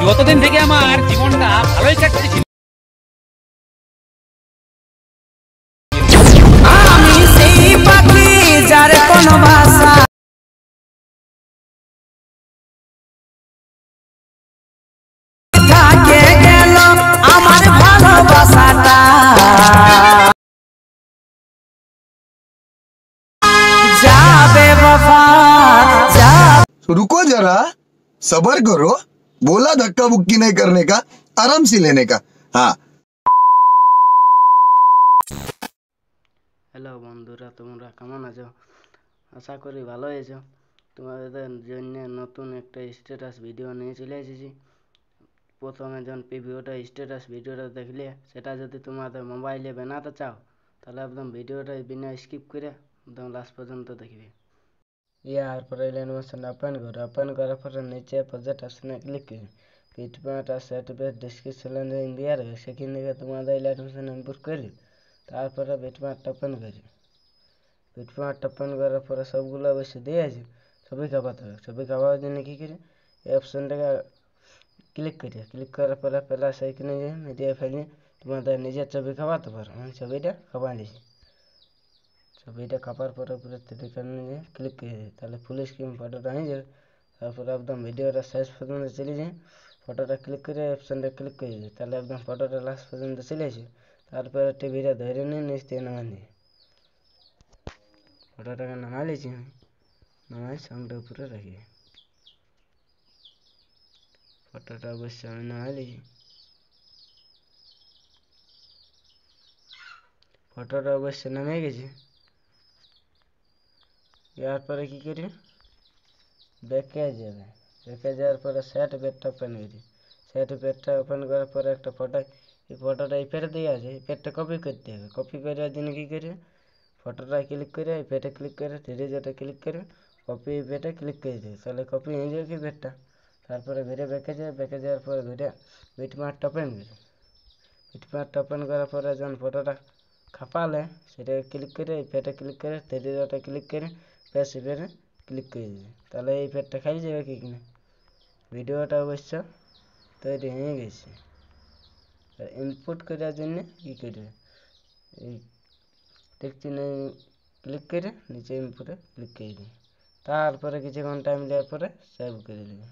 যতদিন থেকে আমার জীবনটা ভালোই কাটতেছিল। আমি সেই পাখি যার কোন ভাষা থাকে গেল আমার ভালোবাসাটা যাবে বাবা যা। रुको जरा सबर करो, बोला धक्का बुक्की नहीं करने का, आराम से लेने का। हाँ হ্যালো বন্ধুরা, তোমরা কেমন আছো? আশা করি ভালো আছো। তোমাদের জন্য নতুন একটা স্ট্যাটাস ভিডিও নিয়ে চলে এসেছি। প্রথমে যখন স্ট্যাটাস ভিডিওটা দেখলে, সেটা যদি তোমাদের মোবাইলে বানাতে চাও, তাহলে একদম ভিডিওটা বিনা স্কিপ করে একদম লাস্ট পর্যন্ত দেখবে। এরপরে অ্যানিমেশন ওপেন করো। ওপেন করার পরে নিচে প্রজেক্ট অপশনে ক্লিক করে বিটম্যাপ আর সেটব্যাক ডিসক্রিপশনে লিঙ্ক দেওয়া রয়েছে, সেখান থেকে তোমাদের অ্যানিমেশন ইম্পোর্ট করে তারপরে বিটম্যাপটা ওপেন করি। বিটম্যাপটা ওপেন করার পরে সবগুলো অবশ্যই দিয়ে আছে, ছবি কাপাতে হবে। ছবি কাপাবার জন্য কী করি, এই অপশনটাকে ক্লিক করি। ক্লিক করার পরে প্লাস আইকনে যে মিডিয়া ফাইলে তোমাদের নিজের ছবি কাপাতে পারো। আমি ছবিটা কাপা নিয়েছি। ছবিটা কাপার পরে পুরো এখানে নিয়ে ক্লিক করে দিই, তাহলে ফুল স্ক্রিন ফটোটা হয়ে যাবে। তারপরে একদম ভিডিওটা শেষ পর্যন্ত চলে যায়, ফটোটা ক্লিক করে অপশানটা ক্লিক করে দিই, তাহলে একদম ফটোটা লাস্ট পর্যন্ত চলে আসে। তারপরে টিভিটা ধরে নিয়ে নিচ থেকে নামা দিই। ফটোটাকে নামা নিয়েছি, আমি নামাই সাউন্ডটা উপরে রাখি। ফটোটা অবশ্যই আমি নামা নিয়েছি। ফটোটা অবশ্যই নামে গেছে। এরপরে কী করি, ব্যাকে যাবে। ব্যাকে যাওয়ার পরে সেট পেজটা ওপেন করি। সেট পেজটা ওপেন করার পরে একটা ফটো, এই ফটোটা এই পেটে দিয়ে আছে, এই পেজটা কপি করতে হবে। কপি করার জন্য কী করি, ফটোটা ক্লিক করে এই পেটে ক্লিক করে থ্রিডতে ক্লিক করে কপি এই পেটে ক্লিক করে দিই, তাহলে কপি হয়ে যাবে কি পেজটা। তারপরে ঘুরে ব্যাকে যায়, ব্যাকে যাওয়ার পরে ঘুরে বিটম্যাপটা ওপেন করি। বিটম্যাপটা ওপেন করার পরে যখন ফটোটা খাপালে সেটা ক্লিক করে এই পেটে ক্লিক করে থ্রিডতে ক্লিক করে পেজ পেটে ক্লিক করে দিই, তাহলে এই পেজটা খাই যাবে কি কিনা। ভিডিওটা অবশ্য তৈরি হয়ে গেছে। ইনপুট করার জন্য কী করবে, এই টেক্সচিনে ক্লিক করে নিচে ইনপুটে ক্লিক করে দিই। তারপরে কিছুক্ষণ টাইম দেওয়ার পরে সেভ করে দেবে।